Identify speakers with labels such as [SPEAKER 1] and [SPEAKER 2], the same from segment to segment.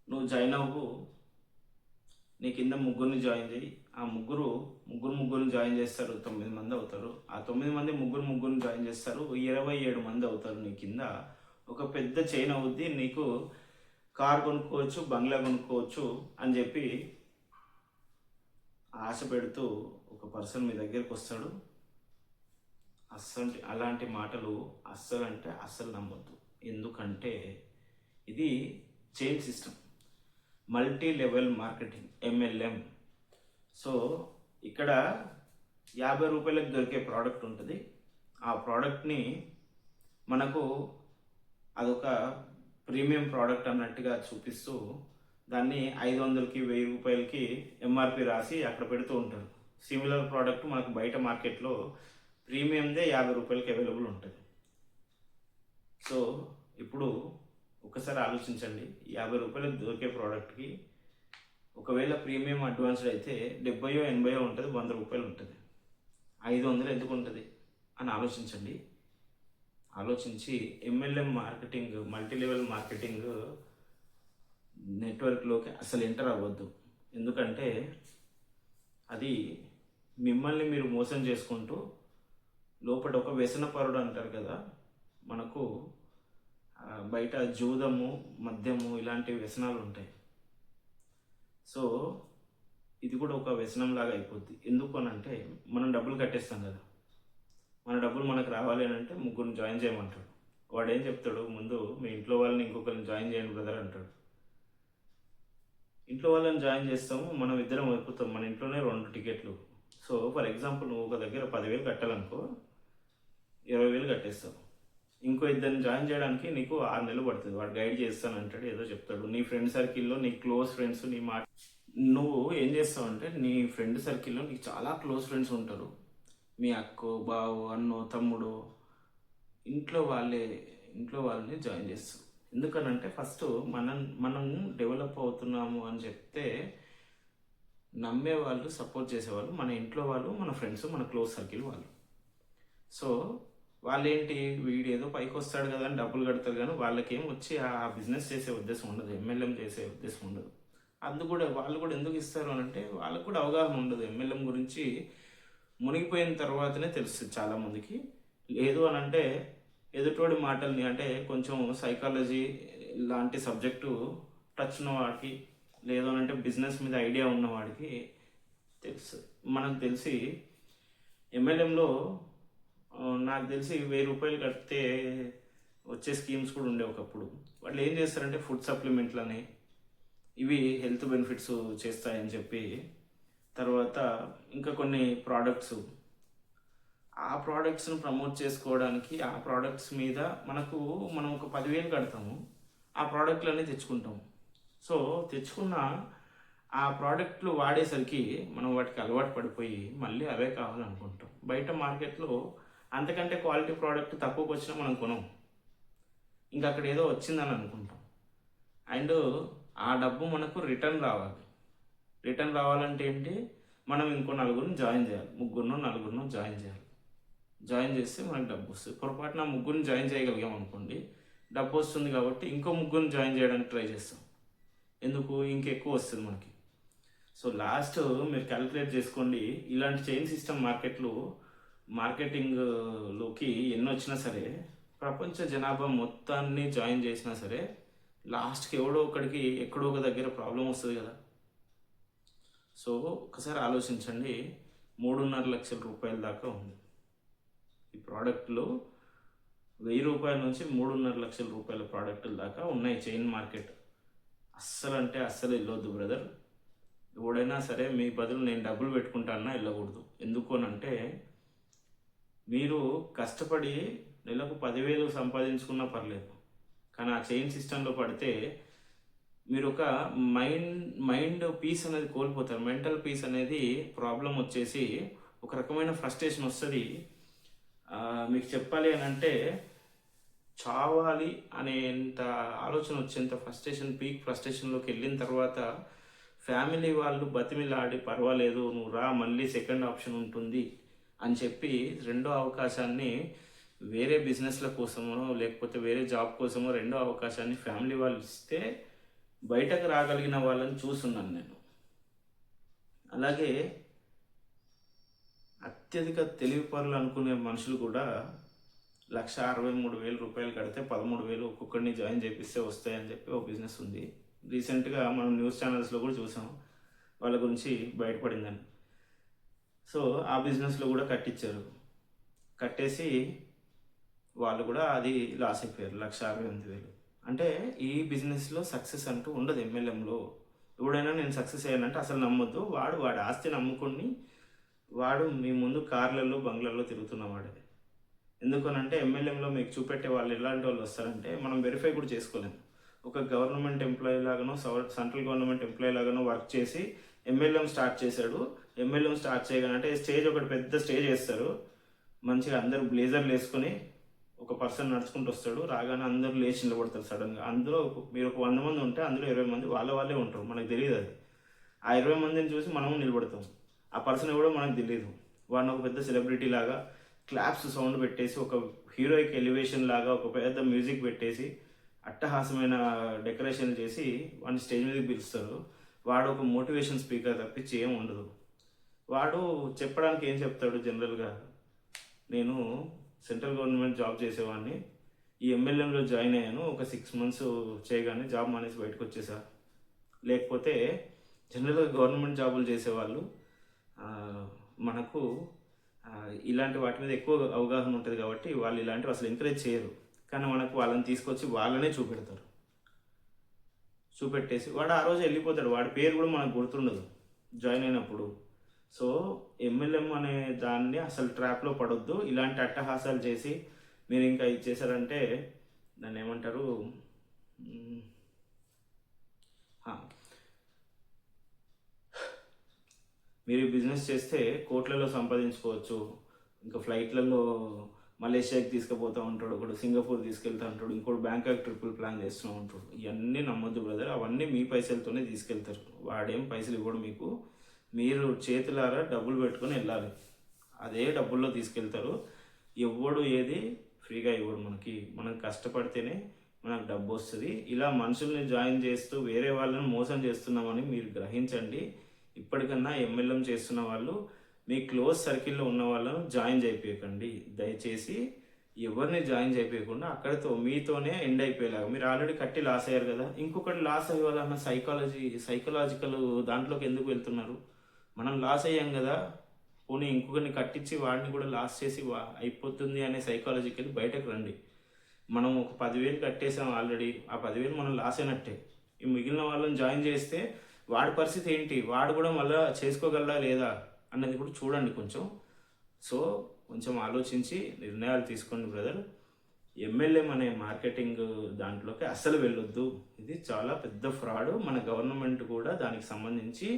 [SPEAKER 1] నువ్వు జాయిన్ అవ్వు, నీ కింద ముగ్గురిని జాయిన్ చేయి. ఆ ముగ్గురిని జాయిన్ చేస్తారు, 9 మంది అవుతారు. ఆ 9 మంది ముగ్గురిని జాయిన్ చేస్తారు, 27 మంది అవుతారు. నీ కింద ఒక పెద్ద చైన్ అవుద్ది. నీకు కార్ కొనుక్కోవచ్చు, బంగ్లా కొనుక్కోవచ్చు అని చెప్పి ఆశ పెడుతూ ఒక పర్సన్ మీ దగ్గరికి వస్తాడు. అలాంటి మాటలు అస్సలు నమ్మొద్దు. ఎందుకంటే ఇది chain system, multi level marketing, MLM. So ఇక్కడ 50 రూపాయలకు దొరికే ప్రోడక్ట్ ఉంటుంది. ఆ ప్రోడక్ట్ని మనకు అదొక ప్రీమియం ప్రోడక్ట్ అన్నట్టుగా చూపిస్తూ దాన్ని 500కి 1000 రూపాయలకి MRP రాసి అక్కడ పెడుతూ ఉంటారు. సిమిలర్ ప్రోడక్ట్ మనకు బయట మార్కెట్లో ప్రీమియందే 50 రూపాయలకి అవైలబుల్ ఉంటుంది. సో ఇప్పుడు ఒకసారి ఆలోచించండి, 50 రూపాయలకు దొరికే ప్రోడక్ట్కి ఒకవేళ ప్రీమియం అడ్వాన్స్డ్ అయితే 70 80 ఉంటుంది, 100 రూపాయలు ఉంటుంది. 500 ఎందుకు ఉంటుంది అని ఆలోచించండి. ఆలోచించి MLM marketing, multi level marketing నెట్వర్క్లోకి అసలు ఎంటర్ అవ్వద్దు. ఎందుకంటే అది మిమ్మల్ని మీరు మోసం చేసుకుంటూ లోపల ఒక వ్యసనపరుడు అంటారు కదా, మనకు బయట జూదము, మద్యము ఇలాంటి వ్యసనాలు ఉంటాయి. సో ఇది కూడా ఒక వ్యసనం లాగా అయిపోద్ది. ఎందుకు అని అంటే మనం డబ్బులు కట్టేస్తాం కదా, మన డబ్బులు మనకు రావాలి అని అంటే ముగ్గురిని జాయిన్ చేయమంటాడు. వాడు ఏం చెప్తాడు, ముందు మీ ఇంట్లో వాళ్ళని ఇంకొకరిని జాయిన్ చేయండి బ్రదర్ అంటాడు. ఇంట్లో వాళ్ళని జాయిన్ చేస్తాము, మనం ఇద్దరం అయిపోతాం, మన ఇంట్లోనే 2 టికెట్లు. సో ఫర్ ఎగ్జాంపుల్ నువ్వు ఒక దగ్గర 10,000 కట్టాలనుకో, 20,000 కట్టేస్తావు. ఇంకో ఇద్దరిని జాయిన్ చేయడానికి నీకు 6 నెలలు పడుతుంది. వాడు గైడ్ చేస్తాను అంటాడు, ఏదో చెప్తాడు. నీ ఫ్రెండ్ సర్కిల్లో నీ క్లోజ్ ఫ్రెండ్స్ నీ మాట నువ్వు ఏం చేస్తావు అంటే, నీ ఫ్రెండ్ సర్కిల్లో నీకు చాలా క్లోజ్ ఫ్రెండ్స్ ఉంటారు. మీ అక్కో, బావో, అన్నో, తమ్ముడు, ఇంట్లో వాళ్ళని జాయిన్ చేస్తావు. ఎందుకనంటే ఫస్ట్ మనం డెవలప్ అవుతున్నాము అని చెప్తే నమ్మే వాళ్ళు, సపోర్ట్ చేసేవాళ్ళు మన ఇంట్లో వాళ్ళు, మన ఫ్రెండ్స్, మన క్లోజ్ సర్కిల్ వాళ్ళు. సో వాళ్ళేంటి, వీడు ఏదో పైకి వస్తాడు కదా అని డబ్బులు కడతారు, కానీ వాళ్ళకేం వచ్చి ఆ బిజినెస్ చేసే ఉద్దేశం ఉండదు, MLM చేసే ఉద్దేశం ఉండదు. వాళ్ళు కూడా ఎందుకు ఇస్తారు అని అంటే వాళ్ళకు కూడా అవగాహన ఉండదు. MLM గురించి మునిగిపోయిన తర్వాతనే తెలుస్తుంది చాలామందికి. లేదు అని అంటే ఎదుటోడి మాటల్ని, అంటే కొంచెం సైకాలజీ లాంటి సబ్జెక్టు టచ్ ఉన్న వాడికి, లేదు అని అంటే బిజినెస్ మీద ఐడియా ఉన్నవాడికి తెలుస్తుంది. మనకు తెలిసి MLMలో నాకు తెలిసి 1000 రూపాయలు కడితే వచ్చే స్కీమ్స్ కూడా ఉండే ఒకప్పుడు. వాళ్ళు ఏం చేస్తారంటే ఫుడ్ సప్లిమెంట్లని, ఇవి హెల్త్ బెనిఫిట్స్ చేస్తాయని చెప్పి, తర్వాత ఇంకా కొన్ని ప్రోడక్ట్స్, ఆ ప్రోడక్ట్స్ను ప్రమోట్ చేసుకోవడానికి ఆ ప్రోడక్ట్స్ మీద మనం ఒక 10,000 కడతాము, ఆ ప్రోడక్ట్లన్నీ తెచ్చుకుంటాము. సో తెచ్చుకున్న ఆ ప్రోడక్ట్లు వాడేసరికి మనం వాటికి అలవాటు పడిపోయి మళ్ళీ అవే కావాలనుకుంటాం. బయట మార్కెట్లో అంతకంటే క్వాలిటీ ప్రోడక్ట్ తక్కువకి వచ్చినా మనం కొనం, ఇంకా అక్కడ ఏదో వచ్చిందని అనుకుంటాం. అండ్ ఆ డబ్బు మనకు రిటర్న్ రావాలి. రిటర్న్ రావాలంటే ఏంటి, మనం ఇంకో 4 జాయిన్ చేయాలి, 3 4 జాయిన్ చేయాలి. జాయిన్ చేస్తే మనకు డబ్బు వస్తుంది. పొరపాటున 3 జాయిన్ చేయగలిగాం అనుకోండి, డబ్బు వస్తుంది కాబట్టి ఇంకో 3 జాయిన్ చేయడానికి ట్రై చేస్తాం. ఎందుకు, ఇంకెక్కువ వస్తుంది మనకి. సో లాస్ట్ మీరు క్యాలిక్యులేట్ చేసుకోండి, ఇలాంటి చైన్ సిస్టమ్ మార్కెటింగ్లోకి ఎన్ని వచ్చినా సరే, ప్రపంచ జనాభా మొత్తాన్ని జాయిన్ చేసినా సరే, లాస్ట్కి ఎవడో ఒకడికి ఎక్కడో ఒక దగ్గర ప్రాబ్లం వస్తుంది కదా. సో ఒకసారి ఆలోచించండి, 3.5 లక్షల రూపాయల దాకా ఉంది ఈ ప్రోడక్ట్లో. 1000 రూపాయల నుంచి 3.5 లక్షల రూపాయల ప్రోడక్టుల దాకా ఉన్నాయి చైన్ మార్కెట్. అస్సలు వెళ్ళొద్దు బ్రదర్. ఎవడైనా సరే మీ బదులు నేను డబ్బులు పెట్టుకుంటానన్నా వెళ్ళకూడదు. ఎందుకు అనంటే మీరు కష్టపడి నెలకు 10,000 సంపాదించుకున్నా పర్లేదు, కానీ ఆ చైన్ సిస్టంలో పడితే మీరు ఒక మైండ్ పీస్ అనేది కోల్పోతారు. మెంటల్ పీస్ అనేది ప్రాబ్లం వచ్చేసి ఒక రకమైన ఫ్రస్ట్రేషన్ వస్తుంది. మీకు చెప్పాలి అని అంటే చావాలి అనేంత ఆలోచన వచ్చేంత పీక్ ఫ్రస్ట్రేషన్లోకి వెళ్ళిన తర్వాత ఫ్యామిలీ వాళ్ళు బతిమిలాడి, పర్వాలేదు నువ్వు రా, మళ్ళీ సెకండ్ ఆప్షన్ ఉంటుంది అని చెప్పి రెండో అవకాశాన్ని వేరే బిజినెస్ల కోసమో లేకపోతే వేరే జాబ్ కోసమో రెండో అవకాశాన్ని ఫ్యామిలీ వాళ్ళు ఇస్తే బయటకు రాగలిగిన వాళ్ళని చూస్తున్నాను నేను. అలాగే అత్యధిక తెలివిపరులు అనుకునే మనుషులు కూడా 1,63,000 కడితే 13,000 ఒక్కొక్కడిని జాయిన్ చేపిస్తే వస్తాయని చెప్పి ఒక బిజినెస్ ఉంది. రీసెంట్గా మనం న్యూస్ ఛానల్స్లో కూడా చూసాం వాళ్ళ గురించి బయటపడిందని. సో ఆ బిజినెస్లో కూడా కట్టించారు. కట్టేసి వాళ్ళు కూడా అది లాస్ అయిపోయారు 1,68,000. అంటే ఈ బిజినెస్లో సక్సెస్ అంటూ ఉండదు. ఎంఎల్ఎంలో ఎవడైనా నేను సక్సెస్ అయ్యానంటే అసలు నమ్మొద్దు. వాడి ఆస్తిని అమ్ముకొని వాడు మీ ముందు కార్లలో బంగ్లాల్లో తిరుగుతున్నవాడే. ఎందుకనంటే ఎంఎల్ఎంలో మీకు చూపెట్టే వాళ్ళు ఎలాంటి వాళ్ళు వస్తారంటే మనం వెరిఫై కూడా చేసుకోలేము. ఒక గవర్నమెంట్ ఎంప్లాయీ లాగానో సెంట్రల్ గవర్నమెంట్ ఎంప్లాయీ లాగానో వర్క్ చేసి ఎంఎల్ఎం స్టార్ట్ చేశాడు. ఎంఎల్ఎం స్టార్ట్ చేయగానంటే స్టేజ్ ఒకటి పెద్ద స్టేజ్ వేస్తారు. మంచిగా అందరూ బ్లేజర్లు వేసుకొని ఒక పర్సన్ నడుచుకుంటూ వస్తాడు. రాగానే అందరూ లేచి నిలబడతారు సడన్గా. అందులో మీరు ఒక 100 మంది ఉంటే అందులో 20 మంది వాళ్ళే ఉంటారు. మనకు తెలియదు అది. ఆ 20 మందిని చూసి మనము నిలబడతాం. ఆ పర్సన్ ఎవడో మనకు తెలియదు. వాడిని ఒక పెద్ద సెలబ్రిటీ లాగా క్లాప్స్ సౌండ్ పెట్టేసి ఒక హీరోయిక్ ఎలివేషన్ లాగా ఒక పెద్ద మ్యూజిక్ పెట్టేసి అట్టహాసమైన డెకరేషన్ చేసి వాడిని స్టేజ్ మీదకి పిలుస్తారు. వాడు ఒక మోటివేషన్ స్పీకర్ తప్పించి ఏం ఉండదు. వాడు చెప్పడానికి ఏం చెప్తాడు జనరల్గా, నేను సెంట్రల్ గవర్నమెంట్ జాబ్ చేసేవాడిని, ఈ ఎంఎల్ఎంలో జాయిన్ అయ్యాను, ఒక 6 months చేయగానే జాబ్ మానేసి బయటకు వచ్చేసా. లేకపోతే జనరల్గా గవర్నమెంట్ జాబులు చేసేవాళ్ళు మనకు ఇలాంటి వాటి మీద ఎక్కువ అవగాహన ఉంటుంది కాబట్టి వాళ్ళు ఇలాంటివి అసలు ఎంకరేజ్ చేయరు. కానీ మనకు వాళ్ళని తీసుకొచ్చి వాళ్ళనే చూపెట్టేసి వాడు ఆ రోజు వెళ్ళిపోతాడు. వాడి పేరు కూడా మనకు గుర్తుండదు జాయిన్ అయినప్పుడు. సో ఎంఎల్ఎం అనే దాన్ని అసలు ట్రాప్లో పడొద్దు. ఇలాంటి అట్టహాసాలు చేసి మీరు ఇంకా ఇది చేశారంటే దాన్ని ఏమంటారు, మీరు బిజినెస్ చేస్తే కోట్లలో సంపాదించుకోవచ్చు. ఇంకా ఫ్లైట్లలో మలేషియాకి తీసుకుపోతూ ఉంటాడు, ఒకడు సింగపూర్ తీసుకెళ్తూ ఉంటాడు, ఇంకోటి బ్యాంకాక్ ట్రిప్పులు ప్లాన్ చేస్తూ ఉంటాడు. ఇవన్నీ నమ్మొద్దు బ్రదర్. అవన్నీ మీ పైసలతోనే తీసుకెళ్తారు. వాడేం పైసలు ఇవ్వడు మీకు. మీరు చేతులారా డబ్బులు పెట్టుకొని వెళ్ళాలి. అదే డబ్బుల్లో తీసుకెళ్తారు. ఎవ్వడు ఏది ఫ్రీగా ఇవ్వడు మనకి. మనం కష్టపడితేనే మనకు డబ్బు వస్తుంది. ఇలా మనుషుల్ని జాయిన్ చేస్తూ వేరే వాళ్ళని మోసం చేస్తున్నామని మీరు గ్రహించండి. ఇప్పటికన్నా ఎంఎల్ఎం చేస్తున్న వాళ్ళు మీ క్లోజ్ సర్కిల్లో ఉన్న వాళ్ళను జాయిన్ చేయించకండి దయచేసి. ఎవరిని జాయిన్ చేయించకుండా అక్కడితో మీతోనే ఎండ్ అయిపోయేలాగా. మీరు ఆల్రెడీ కట్టి లాస్ అయ్యారు కదా, ఇంకొకటి లాస్ అయ్యేవాళ్ళన్న సైకలాజికల్ దాంట్లోకి ఎందుకు వెళ్తున్నారు? మనం లాస్ అయ్యాం కదా, పోనీ ఇంకొకరిని కట్టించి వాడిని కూడా లాస్ చేసి అయిపోతుంది అనే సైకాలజీకి బయటకు రండి. మనం ఒక 10,000 కట్టేసాం ఆల్రెడీ, ఆ 10,000 మనం లాస్ అయినట్టే. ఈ మిగిలిన వాళ్ళని జాయిన్ చేస్తే వాడి పరిస్థితి ఏంటి, వాడు కూడా మళ్ళీ చేసుకోగలరా లేదా అన్నది కూడా చూడండి కొంచెం. సో కొంచెం ఆలోచించి నిర్ణయాలు తీసుకోండి బ్రదర్. ఎంఎల్ఎం అనే మార్కెటింగ్ దాంట్లోకి అస్సలు వెళ్ళొద్దు. ఇది చాలా పెద్ద ఫ్రాడ్. మన గవర్నమెంట్ కూడా దానికి సంబంధించి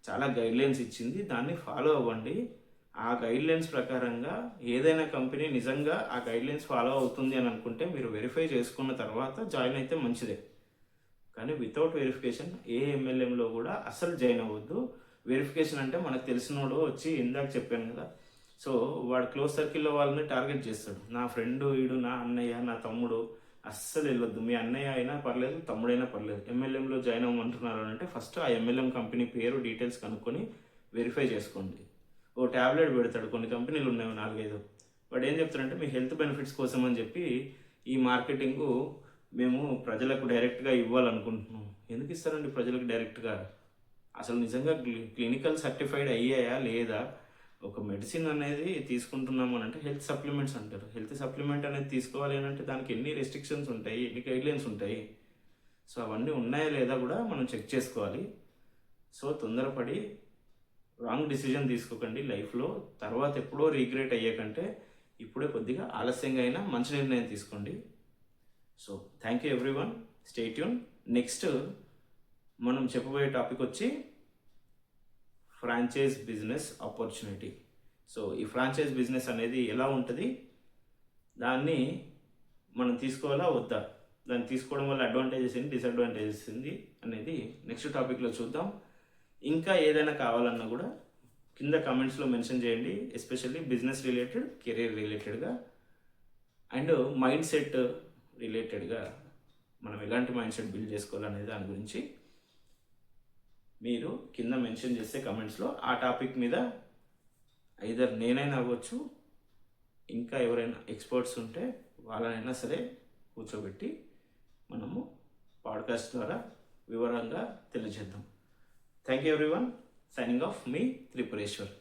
[SPEAKER 1] చాలా గైడ్లైన్స్ ఇచ్చింది, దాన్ని ఫాలో అవ్వండి. ఆ గైడ్లైన్స్ ప్రకారంగా ఏదైనా కంపెనీ నిజంగా ఆ గైడ్లైన్స్ ఫాలో అవుతుంది అని అనుకుంటే మీరు వెరిఫై చేసుకున్న తర్వాత జాయిన్ అయితే మంచిదే. కానీ వితౌట్ వెరిఫికేషన్ ఏ ఎంఎల్ఎంలో కూడా అస్సలు జాయిన్ అవ్వద్దు. వెరిఫికేషన్ అంటే మనకు తెలిసినోడు వచ్చి ఇందాక చెప్పాను కదా, సో వాడు క్లోజ్ సర్కిల్లో వాళ్ళని టార్గెట్ చేస్తాడు. నా ఫ్రెండ్ వీడు, నా అన్నయ్య, నా తమ్ముడు, అస్సలు వెళ్ళొద్దు. మీ అన్నయ్య అయినా పర్లేదు, తమ్ముడైనా పర్లేదు. ఎంఎల్ఎంలో జాయిన్ అవ్వమంటున్నారు అంటే ఫస్ట్ ఆ ఎంఎల్ఎం కంపెనీ పేరు డీటెయిల్స్ కనుక్కొని వెరిఫై చేసుకోండి. ఓ ట్యాబ్లెట్ పెడతాడు, కొన్ని కంపెనీలు ఉన్నాయి 4-5. వాడు ఏం చెప్తాడంటే మీ హెల్త్ బెనిఫిట్స్ కోసం అని చెప్పి ఈ మార్కెటింగు మేము ప్రజలకు డైరెక్ట్గా ఇవ్వాలనుకుంటున్నాం. ఎందుకు ఇస్తారండి ప్రజలకు డైరెక్ట్గా? అసలు నిజంగా క్లినికల్ సర్టిఫైడ్ అయ్యాయా లేదా? ఒక మెడిసిన్ అనేది తీసుకుంటున్నాము అని అంటే హెల్త్ సప్లిమెంట్స్ అంటారు. హెల్త్ సప్లిమెంట్ అనేది తీసుకోవాలి అని అంటే దానికి ఎన్ని రెస్ట్రిక్షన్స్ ఉంటాయి, ఎన్ని గైడ్లైన్స్ ఉంటాయి. సో అవన్నీ ఉన్నాయా లేదా కూడా మనం చెక్ చేసుకోవాలి. సో తొందరపడి రాంగ్ డిసిజన్ తీసుకోకండి లైఫ్లో. తర్వాత ఎప్పుడో రీగ్రెట్ అయ్యాకంటే ఇప్పుడే కొద్దిగా ఆలస్యంగా అయినా మంచి నిర్ణయం తీసుకోండి. So thank you everyone, stay tune. Next మనం చెప్పబోయే టాపిక్ వచ్చి ఫ్రాంచైజ్ బిజినెస్ ఆపర్చునిటీ. సో ఈ ఫ్రాంచైజ్ బిజినెస్ అనేది ఎలా ఉంటుంది, దాన్ని మనం తీసుకోవాలా వద్దా, దాన్ని తీసుకోవడం వల్ల అడ్వాంటేజెస్ ఏంటి, డిసడ్వాంటేజెస్ ఏంటి అనేది నెక్స్ట్ టాపిక్లో చూద్దాం. ఇంకా ఏదైనా కావాలన్నా కూడా కింద కామెంట్స్లో మెన్షన్ చేయండి. ఎస్పెషల్లీ బిజినెస్ రిలేటెడ్, కెరీర్ రిలేటెడ్గా అండ్ మైండ్ సెట్ రిలేటెడ్గా మనం ఎలాంటి మైండ్ సెట్ బిల్డ్ చేసుకోవాలనే దాని గురించి మీరు కింద మెన్షన్ చేస్తే కమెంట్స్లో ఆ టాపిక్ మీద ఐదర్ నేనైనా అవ్వచ్చు, ఇంకా ఎవరైనా ఎక్స్పర్ట్స్ ఉంటే వాళ్ళనైనా సరే కూర్చోబెట్టి మనము పాడ్కాస్ట్ ద్వారా వివరంగా తెలియజేద్దాం. Thank you everyone. Signing off మీ త్రిపురేశ్వర్.